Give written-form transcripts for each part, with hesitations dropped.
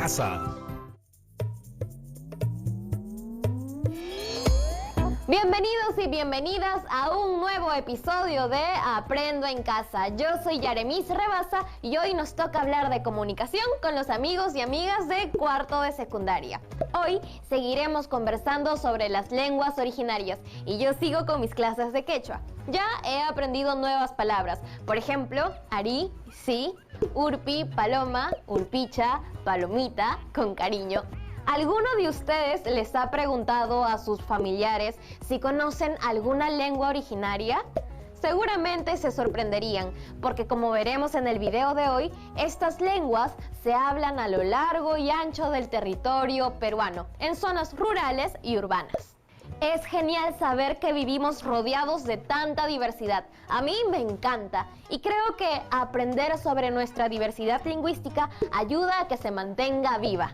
casa. Bienvenidos y bienvenidas a un nuevo episodio de Aprendo en Casa. Yo soy Yaremis Rebasa y hoy nos toca hablar de comunicación con los amigos y amigas de cuarto de secundaria. Hoy seguiremos conversando sobre las lenguas originarias y yo sigo con mis clases de quechua. Ya he aprendido nuevas palabras, por ejemplo, ari, sí, urpi, paloma, urpicha, palomita, con cariño. ¿Alguno de ustedes les ha preguntado a sus familiares si conocen alguna lengua originaria? Seguramente se sorprenderían, porque como veremos en el video de hoy, estas lenguas se hablan a lo largo y ancho del territorio peruano, en zonas rurales y urbanas. Es genial saber que vivimos rodeados de tanta diversidad. A mí me encanta y creo que aprender sobre nuestra diversidad lingüística ayuda a que se mantenga viva.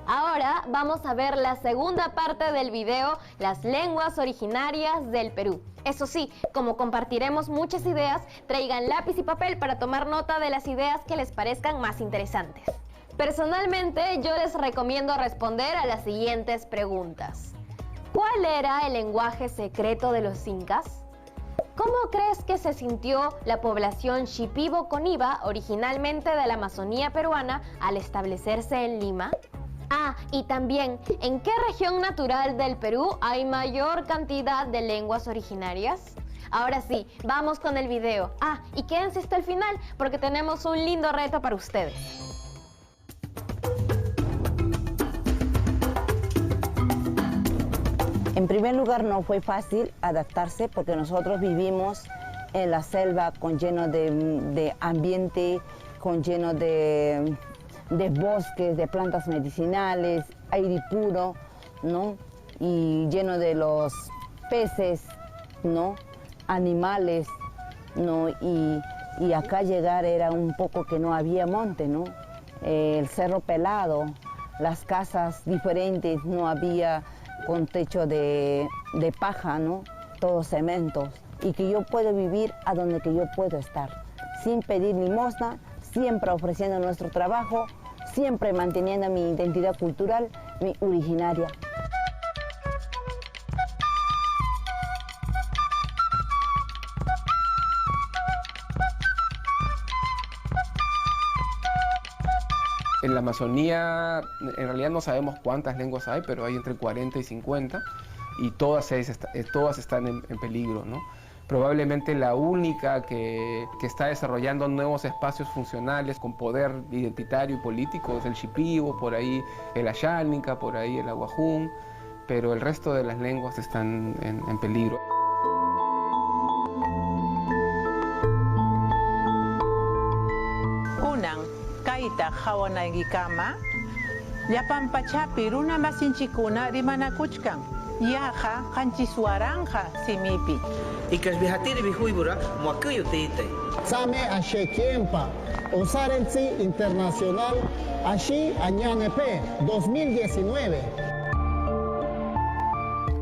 Ahora vamos a ver la segunda parte del video, las lenguas originarias del Perú. Eso sí, como compartiremos muchas ideas, traigan lápiz y papel para tomar nota de las ideas que les parezcan más interesantes. Personalmente, yo les recomiendo responder a las siguientes preguntas. ¿Cuál era el lenguaje secreto de los incas? ¿Cómo crees que se sintió la población Shipibo-Coniba, originalmente de la Amazonía peruana, al establecerse en Lima? Ah, y también, ¿en qué región natural del Perú hay mayor cantidad de lenguas originarias? Ahora sí, vamos con el video. Ah, y quédense hasta el final, porque tenemos un lindo reto para ustedes. En primer lugar, no fue fácil adaptarse porque nosotros vivimos en la selva con lleno de ambiente, con lleno de bosques, de plantas medicinales, aire puro, ¿no? Y lleno de los peces, ¿no? Animales, ¿no? Y acá llegar era un poco que no había monte, ¿no? El cerro pelado, las casas diferentes, no había con techo de paja, ¿no? Todos cementos. Y que yo puedo vivir a donde que yo puedo estar, sin pedir limosna, siempre ofreciendo nuestro trabajo, siempre manteniendo mi identidad cultural, mi originaria. En la Amazonía, en realidad no sabemos cuántas lenguas hay, pero hay entre 40 y 50 y todas están en peligro, ¿no? Probablemente la única que está desarrollando nuevos espacios funcionales con poder identitario y político es el Shipibo, por ahí el Ayánica, por ahí el Aguajún, pero el resto de las lenguas están en peligro. Kunan, kaita hawanaygikama, llapan pachapi runa masinchikuna rimanakuchkan, yaja kanchiswaranja simipi. Ikasbihatiri bihuibura muakuyo teite. Same Ashekempa, Osarensi Internacional, Ashi Añanepe, 2019.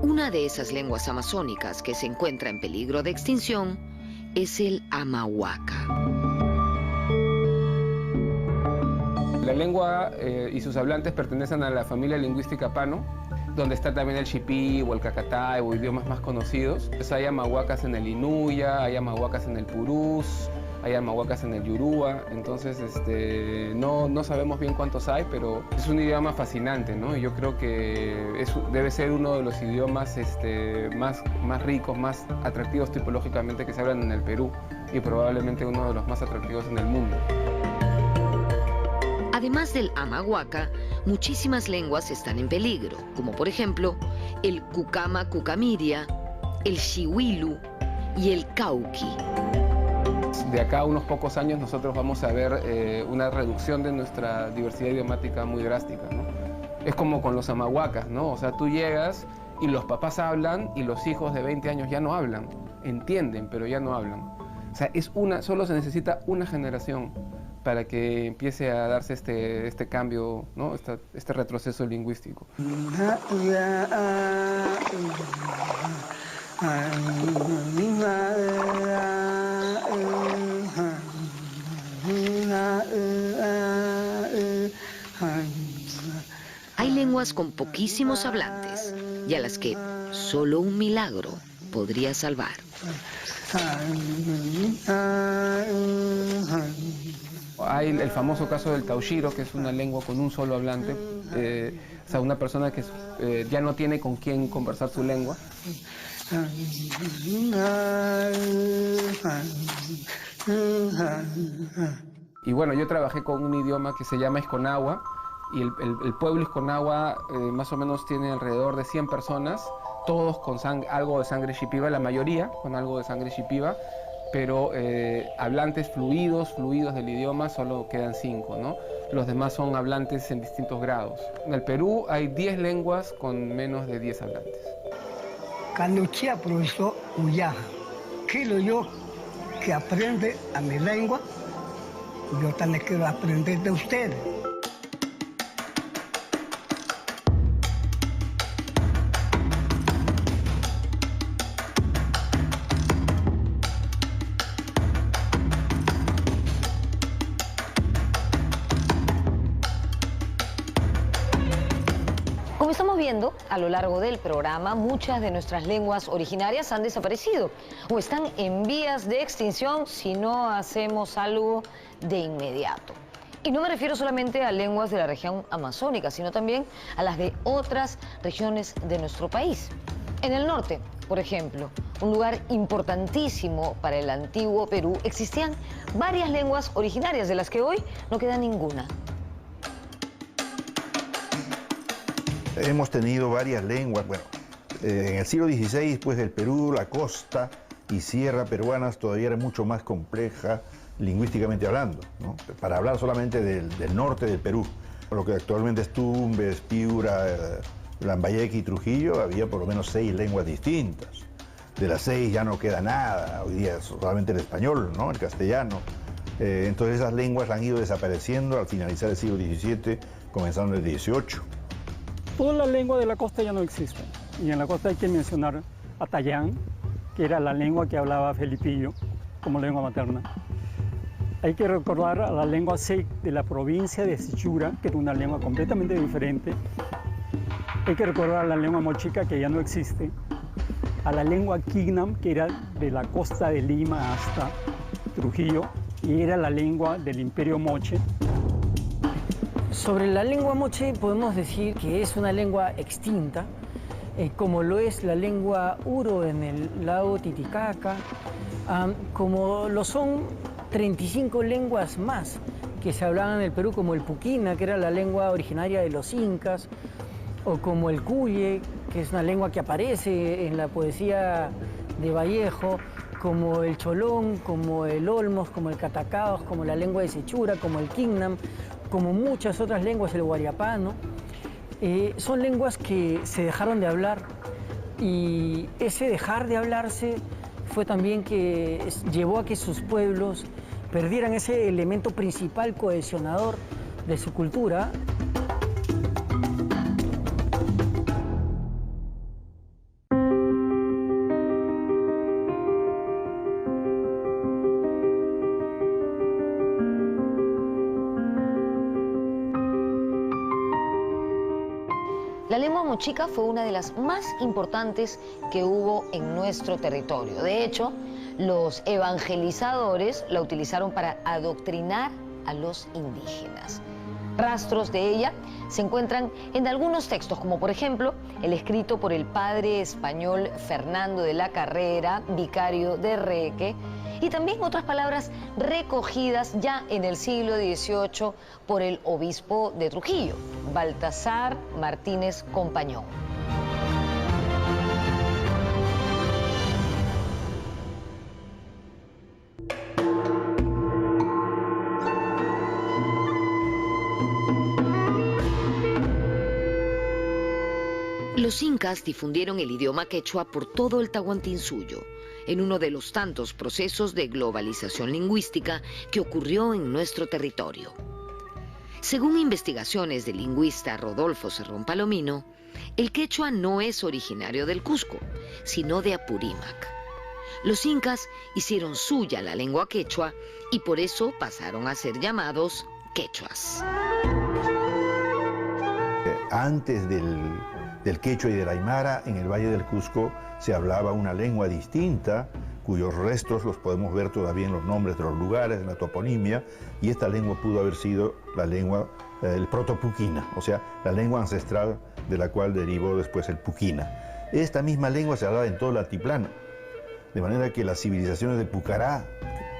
Una de esas lenguas amazónicas que se encuentra en peligro de extinción es el amahuaca. La lengua y sus hablantes pertenecen a la familia lingüística Pano, donde está también el Shipibo, el Cacatay o idiomas más conocidos. Entonces hay amahuacas en el Inuya, hay amahuacas en el Purús, hay amahuacas en el Yoruba. Entonces no sabemos bien cuántos hay, pero es un idioma fascinante, ¿no? Y yo creo que debe ser uno de los idiomas más ricos, más atractivos tipológicamente que se hablan en el Perú y probablemente uno de los más atractivos en el mundo. Además del amahuaca, muchísimas lenguas están en peligro, como por ejemplo el cucama cucamiria, el xihuilu y el cauqui. De acá a unos pocos años nosotros vamos a ver una reducción de nuestra diversidad idiomática muy drástica, ¿no? Es como con los amahuacas, ¿no? O sea, tú llegas y los papás hablan y los hijos de 20 años ya no hablan, entienden, pero ya no hablan. O sea, solo se necesita una generación para que empiece a darse este cambio, ¿no? Este retroceso lingüístico. lenguas con poquísimos hablantes y a las que solo un milagro podría salvar. Hay el famoso caso del Taushiro, que es una lengua con un solo hablante, o sea, una persona que ya no tiene con quién conversar su lengua. Y bueno, yo trabajé con un idioma que se llama Isconagua, y el pueblo Isconagua más o menos tiene alrededor de 100 personas, todos con algo de sangre shipiba, la mayoría con algo de sangre shipiba, pero hablantes fluidos del idioma solo quedan 5, ¿no? Los demás son hablantes en distintos grados. En el Perú hay 10 lenguas con menos de 10 hablantes. Cuando sea profesor Uyaja, quiero yo que aprende a mi lengua, yo también quiero aprender de ustedes. Como estamos viendo, a lo largo del programa, muchas de nuestras lenguas originarias han desaparecido o están en vías de extinción si no hacemos algo de inmediato. Y no me refiero solamente a lenguas de la región amazónica, sino también a las de otras regiones de nuestro país. En el norte, por ejemplo, un lugar importantísimo para el antiguo Perú, existían varias lenguas originarias, de las que hoy no queda ninguna. Hemos tenido varias lenguas. Bueno, en el siglo XVI, pues el Perú, la costa y sierra peruanas todavía era mucho más compleja lingüísticamente hablando, ¿no? Para hablar solamente del norte del Perú, lo que actualmente es Tumbes, Piura, Lambayeque y Trujillo, había por lo menos 6 lenguas distintas. De las 6 ya no queda nada, hoy día es solamente el español, ¿no? El castellano. Entonces esas lenguas han ido desapareciendo al finalizar el siglo XVII, comenzando el XVIII. Toda la lengua de la costa ya no existe. Y en la costa hay que mencionar a Tayán, que era la lengua que hablaba Felipillo como lengua materna. Hay que recordar a la lengua Sec de la provincia de Sichura, que era una lengua completamente diferente. Hay que recordar a la lengua mochica, que ya no existe. A la lengua Quignam, que era de la costa de Lima hasta Trujillo, y era la lengua del Imperio Moche. Sobre la lengua moche podemos decir que es una lengua extinta, como lo es la lengua uro en el lago Titicaca, como lo son 35 lenguas más que se hablaban en el Perú, como el puquina, que era la lengua originaria de los incas, o como el cuye, que es una lengua que aparece en la poesía de Vallejo, como el cholón, como el olmos, como el catacaos, como la lengua de Sechura, como el quignam, como muchas otras lenguas, el guariapano. Son lenguas que se dejaron de hablar, y ese dejar de hablarse fue también que llevó a que sus pueblos perdieran ese elemento principal cohesionador de su cultura. La lengua mochica fue una de las más importantes que hubo en nuestro territorio. De hecho, los evangelizadores la utilizaron para adoctrinar a los indígenas. Rastros de ella se encuentran en algunos textos, como por ejemplo el escrito por el padre español Fernando de la Carrera, vicario de Reque, y también otras palabras recogidas ya en el siglo XVIII por el obispo de Trujillo, Baltasar Martínez Compañón. Los incas difundieron el idioma quechua por todo el Tahuantinsuyo, en uno de los tantos procesos de globalización lingüística que ocurrió en nuestro territorio. Según investigaciones del lingüista Rodolfo Cerrón Palomino, el quechua no es originario del Cusco, sino de Apurímac. Los incas hicieron suya la lengua quechua y por eso pasaron a ser llamados quechuas. antes del quechua y del aymara, en el Valle del Cusco se hablaba una lengua distinta, cuyos restos los podemos ver todavía en los nombres de los lugares, en la toponimia, y esta lengua pudo haber sido la lengua, el proto-puquina, o sea, la lengua ancestral de la cual derivó después el puquina. Esta misma lengua se hablaba en todo el altiplano, de manera que las civilizaciones de Pucará,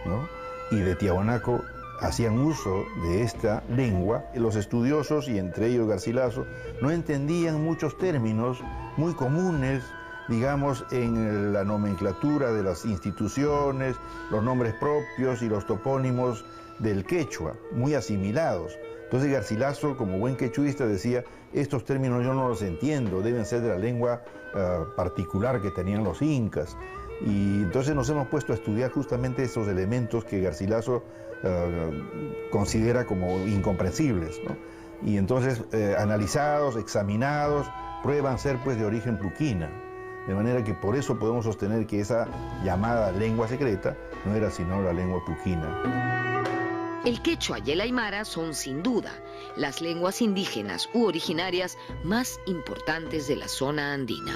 ¿no?, y de Tiahuanaco hacían uso de esta lengua. Los estudiosos, y entre ellos Garcilaso, no entendían muchos términos muy comunes, digamos, en la nomenclatura de las instituciones, los nombres propios y los topónimos del quechua, muy asimilados. Entonces Garcilaso, como buen quechuista, decía, estos términos yo no los entiendo, deben ser de la lengua particular que tenían los incas. Y entonces nos hemos puesto a estudiar justamente esos elementos que Garcilaso considera como incomprensibles, ¿no? Y entonces, analizados, examinados, prueban ser pues de origen puquina. De manera que por eso podemos sostener que esa llamada lengua secreta no era sino la lengua puquina. El quechua y el aymara son sin duda las lenguas indígenas u originarias más importantes de la zona andina.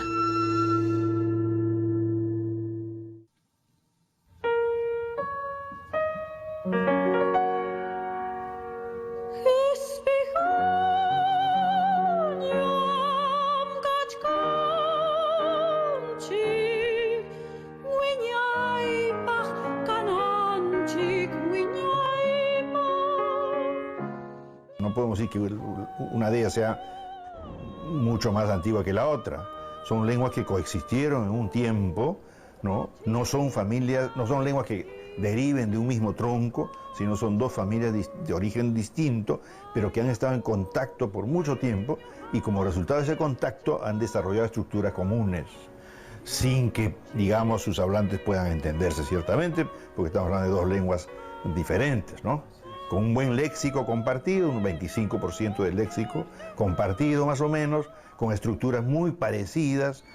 No podemos decir que una de ellas sea mucho más antigua que la otra. Son lenguas que coexistieron en un tiempo, ¿no? No son familias, no son lenguas que deriven de un mismo tronco, sino son dos familias de origen distinto, pero que han estado en contacto por mucho tiempo y como resultado de ese contacto han desarrollado estructuras comunes, sin que, digamos, sus hablantes puedan entenderse ciertamente, porque estamos hablando de dos lenguas diferentes, ¿no? Con un buen léxico compartido, un 25% del léxico compartido más o menos, con estructuras muy parecidas.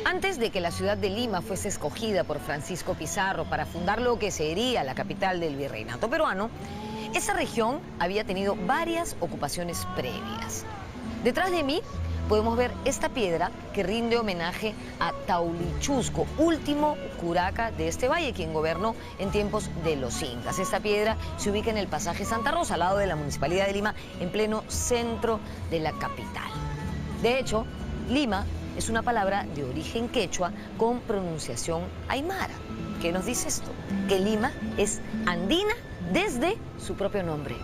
Antes de que la ciudad de Lima fuese escogida por Francisco Pizarro para fundar lo que sería la capital del virreinato peruano, esa región había tenido varias ocupaciones previas. Detrás de mí podemos ver esta piedra que rinde homenaje a Taulichusco, último curaca de este valle, quien gobernó en tiempos de los incas. Esta piedra se ubica en el pasaje Santa Rosa, al lado de la Municipalidad de Lima, en pleno centro de la capital. De hecho, Lima es una palabra de origen quechua con pronunciación aymara. ¿Qué nos dice esto? Que Lima es andina desde su propio nombre.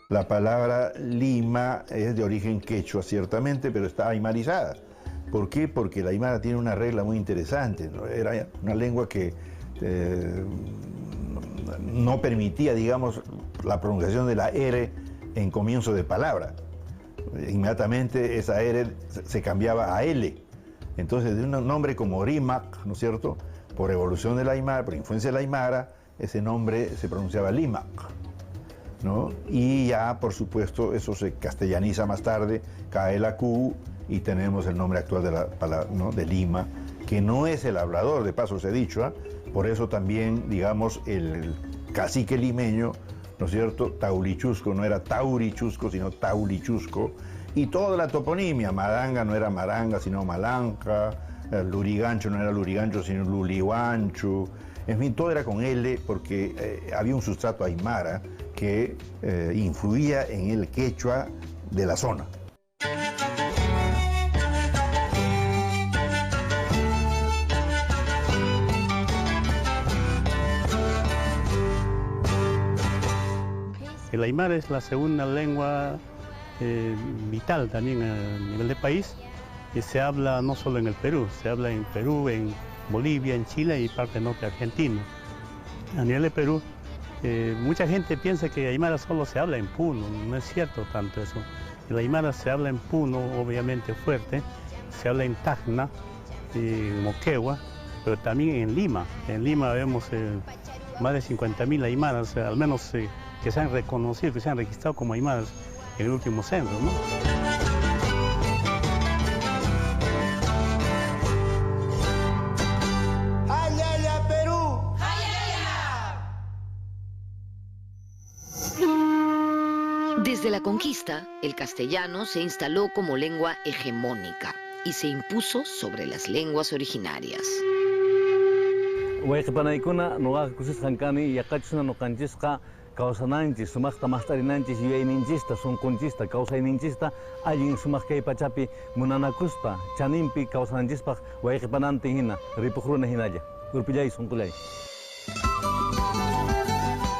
La palabra Lima es de origen quechua, ciertamente, pero está aymarizada. ¿Por qué? Porque la aymara tiene una regla muy interesante, ¿no? Era una lengua que no permitía, digamos, la pronunciación de la R en comienzo de palabra. Inmediatamente esa R se cambiaba a L. Entonces, de un nombre como Rimac, ¿no es cierto?, por evolución de la aymara, por influencia de la aymara, ese nombre se pronunciaba Limac, ¿no? Y ya, por supuesto, eso se castellaniza más tarde, cae la Q y tenemos el nombre actual de la palabra, ¿no?, de Lima, que no es el hablador, de paso se ha dicho, ¿eh? Por eso también, digamos, el cacique limeño, ¿no es cierto?, Taulichusco no era Taurichusco, sino Taulichusco, y toda la toponimia, Maranga no era Maranga, sino Malanja, Lurigancho no era Lurigancho, sino Lulihuancho, en fin, todo era con L, porque había un sustrato aymara que influía en el quechua de la zona. El aymara es la segunda lengua vital también a nivel de país, y se habla no solo en el Perú, se habla en Perú, en Bolivia, en Chile y parte norte argentina. A nivel de Perú, mucha gente piensa que aymara solo se habla en Puno, no es cierto tanto eso. El aymara se habla en Puno, obviamente fuerte, se habla en Tacna, en Moquegua, pero también en Lima. En Lima vemos más de 50.000 aymaras, al menos que se han reconocido, que se han registrado como aymaras en el último censo, ¿no? ¡Ayaya, Perú! Desde la conquista, el castellano se instaló como lengua hegemónica y se impuso sobre las lenguas originarias. Wayqipanaykuna nuqaqa kusisqankani yaqachusna nuqanchishqa kawsananchis sumaqta maqtarinanchis yuyayninchista sunqunchista kawsayninchista allin sumaq kay pachapi munanakuspa chaninpi kawsananchispaq wayqipanantin hina ripuqruna hinalla urpillay sunqulay.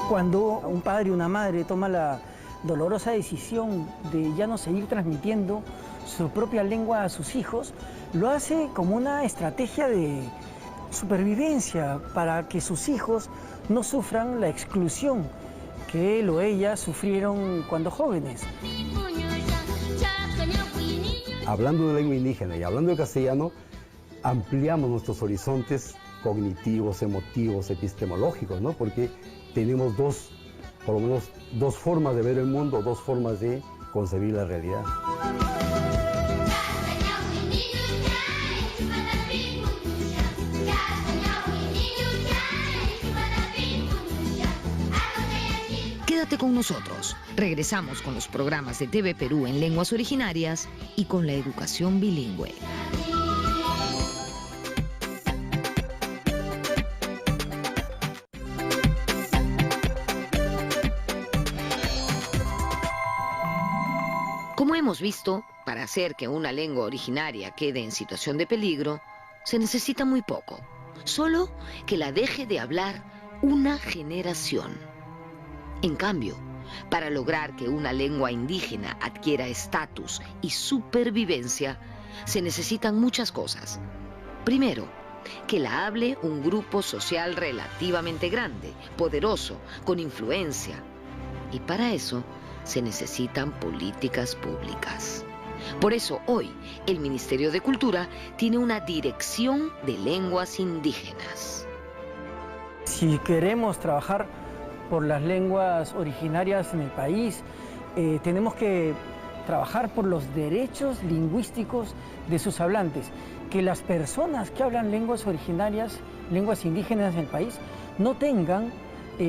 Cuando un padre o una madre toma la dolorosa decisión de ya no seguir transmitiendo su propia lengua a sus hijos, lo hace como una estrategia de supervivencia para que sus hijos no sufran la exclusión que él o ella sufrieron cuando jóvenes. Hablando de lengua indígena y hablando de castellano, ampliamos nuestros horizontes cognitivos, emotivos, epistemológicos, ¿no? Porque tenemos por lo menos dos formas de ver el mundo, dos formas de concebir la realidad. Quédate con nosotros. Regresamos con los programas de TV Perú en lenguas originarias y con la educación bilingüe. Como hemos visto, para hacer que una lengua originaria quede en situación de peligro, se necesita muy poco. Solo que la deje de hablar una generación. En cambio, para lograr que una lengua indígena adquiera estatus y supervivencia, se necesitan muchas cosas. Primero, que la hable un grupo social relativamente grande, poderoso, con influencia. Y para eso se necesitan políticas públicas. Por eso hoy el Ministerio de Cultura tiene una dirección de lenguas indígenas. Si queremos trabajar por las lenguas originarias en el país, tenemos que trabajar por los derechos lingüísticos de sus hablantes, que las personas que hablan lenguas originarias, lenguas indígenas en el país, no tengan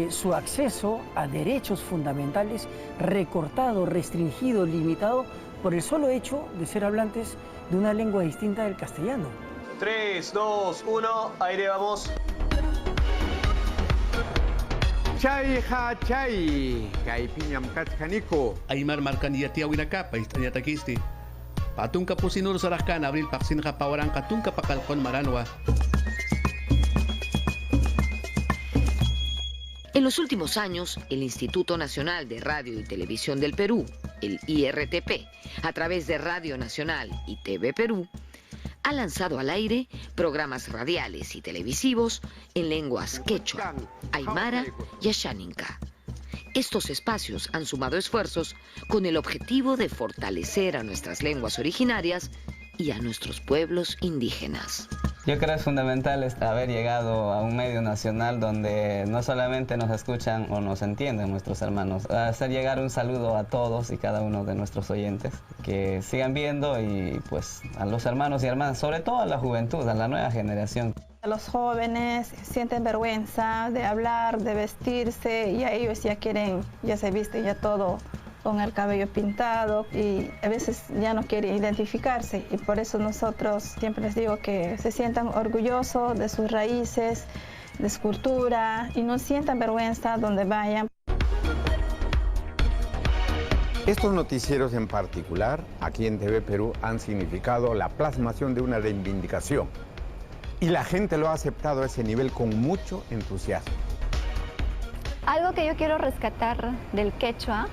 su acceso a derechos fundamentales recortado, restringido, limitado por el solo hecho de ser hablantes de una lengua distinta del castellano. 3, 2, 1, aire, vamos. Chay ha chay, kay piñam kachkaniko. Aymar markaniyatiya winakapa, istañatakisti. Patunka pusinur sarajkan, abril paksinja pawaranka, tunka pakalkon maranwa. En los últimos años, el Instituto Nacional de Radio y Televisión del Perú, el IRTP, a través de Radio Nacional y TV Perú, ha lanzado al aire programas radiales y televisivos en lenguas quechua, aymara y ashaninka. Estos espacios han sumado esfuerzos con el objetivo de fortalecer a nuestras lenguas originarias y a nuestros pueblos indígenas. Yo creo que es fundamental haber llegado a un medio nacional donde no solamente nos escuchan o nos entienden nuestros hermanos, hacer llegar un saludo a todos y cada uno de nuestros oyentes, que sigan viendo y pues a los hermanos y hermanas, sobre todo a la juventud, a la nueva generación. Los jóvenes sienten vergüenza de hablar, de vestirse, y a ellos ya quieren, ya se visten ya todo con el cabello pintado y a veces ya no quieren identificarse, y por eso nosotros siempre les digo que se sientan orgullosos de sus raíces, de su cultura y no sientan vergüenza donde vayan. Estos noticieros en particular, aquí en TV Perú, han significado la plasmación de una reivindicación y la gente lo ha aceptado a ese nivel con mucho entusiasmo. Algo que yo quiero rescatar del quechua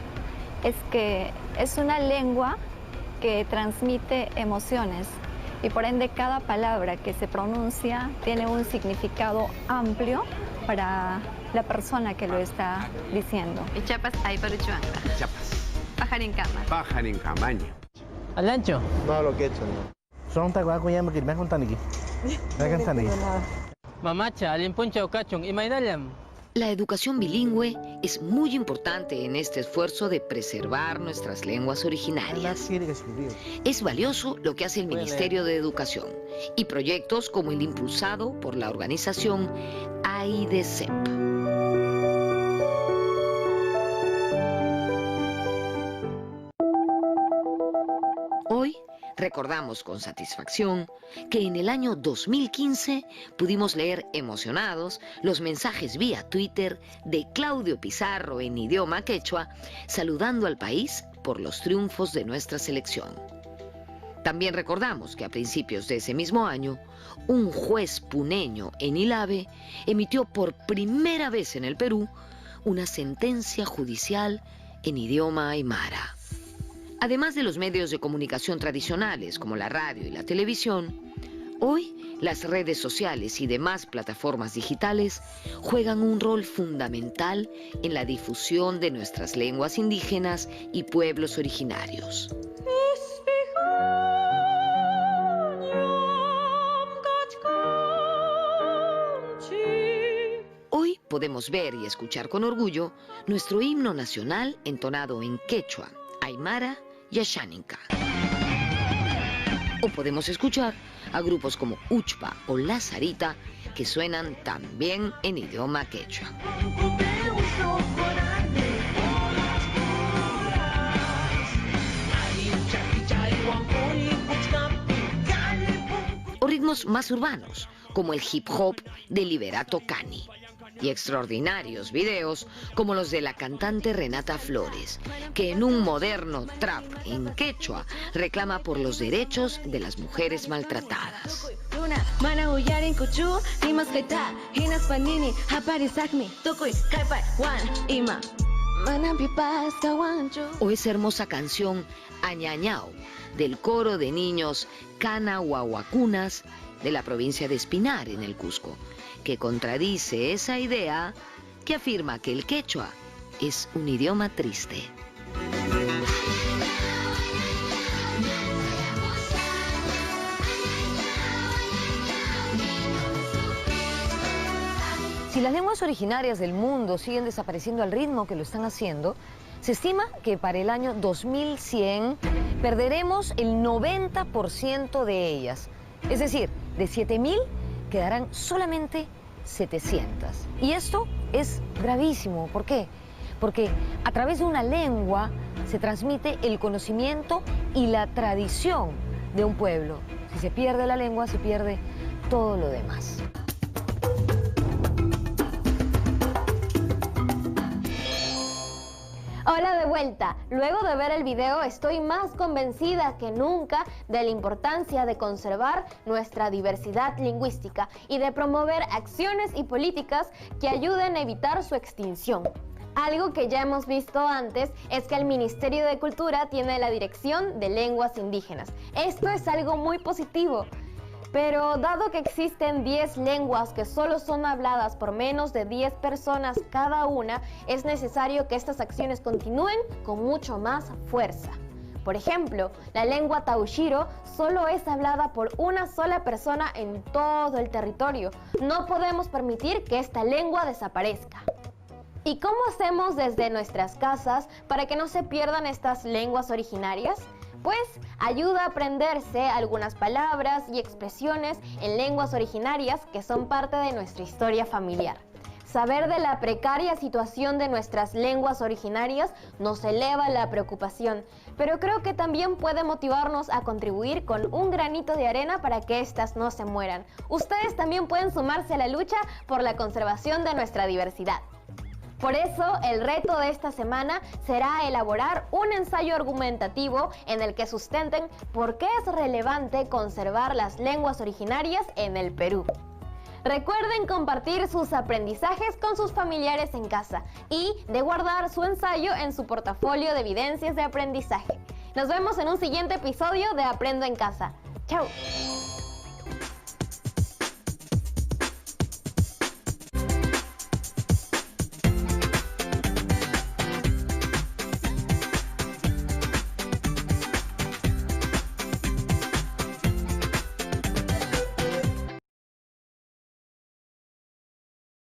es que es una lengua que transmite emociones y por ende cada palabra que se pronuncia tiene un significado amplio para la persona que lo está diciendo. Y chapas hay paruchuanga. Chapas. Pajarincama. Pajarincamaña. ¿Alancho? No hablo quechua, no. Son taguaco ya me quieren contar aquí. Mamacha, alimpuncha o cachón y maidalam. La educación bilingüe es muy importante en este esfuerzo de preservar nuestras lenguas originarias. Es valioso lo que hace el Ministerio de Educación y proyectos como el impulsado por la organización AIDCEP. Hoy recordamos con satisfacción que en el año 2015 pudimos leer emocionados los mensajes vía Twitter de Claudio Pizarro en idioma quechua, saludando al país por los triunfos de nuestra selección. También recordamos que a principios de ese mismo año, un juez puneño en Ilave emitió por primera vez en el Perú una sentencia judicial en idioma aymara. Además de los medios de comunicación tradicionales como la radio y la televisión, hoy las redes sociales y demás plataformas digitales juegan un rol fundamental en la difusión de nuestras lenguas indígenas y pueblos originarios. Hoy podemos ver y escuchar con orgullo nuestro himno nacional entonado en quechua, aymara y Ashaninka. O podemos escuchar a grupos como Uchpa o La Sarita que suenan también en idioma quechua. O ritmos más urbanos como el hip hop de Liberato Cani. Y extraordinarios videos como los de la cantante Renata Flores, que en un moderno trap en quechua reclama por los derechos de las mujeres maltratadas. O esa hermosa canción Añañao del coro de niños Canahuahuacunas de la provincia de Espinar en el Cusco, que contradice esa idea que afirma que el quechua es un idioma triste. Si las lenguas originarias del mundo siguen desapareciendo al ritmo que lo están haciendo, se estima que para el año 2100 perderemos el 90% de ellas. Es decir, de 7.000 quedarán solamente 700. Y esto es gravísimo. ¿Por qué? Porque a través de una lengua se transmite el conocimiento y la tradición de un pueblo. Si se pierde la lengua, se pierde todo lo demás. Hola de vuelta. Luego de ver el video estoy más convencida que nunca de la importancia de conservar nuestra diversidad lingüística y de promover acciones y políticas que ayuden a evitar su extinción. Algo que ya hemos visto antes es que el Ministerio de Cultura tiene la Dirección de Lenguas Indígenas. Esto es algo muy positivo. Pero dado que existen 10 lenguas que solo son habladas por menos de 10 personas cada una, es necesario que estas acciones continúen con mucho más fuerza. Por ejemplo, la lengua Taushiro solo es hablada por una sola persona en todo el territorio. No podemos permitir que esta lengua desaparezca. ¿Y cómo hacemos desde nuestras casas para que no se pierdan estas lenguas originarias? Pues ayuda a aprenderse algunas palabras y expresiones en lenguas originarias que son parte de nuestra historia familiar. Saber de la precaria situación de nuestras lenguas originarias nos eleva la preocupación, pero creo que también puede motivarnos a contribuir con un granito de arena para que éstas no se mueran. Ustedes también pueden sumarse a la lucha por la conservación de nuestra diversidad. Por eso, el reto de esta semana será elaborar un ensayo argumentativo en el que sustenten por qué es relevante conservar las lenguas originarias en el Perú. Recuerden compartir sus aprendizajes con sus familiares en casa y de guardar su ensayo en su portafolio de evidencias de aprendizaje. Nos vemos en un siguiente episodio de Aprendo en Casa. ¡Chao!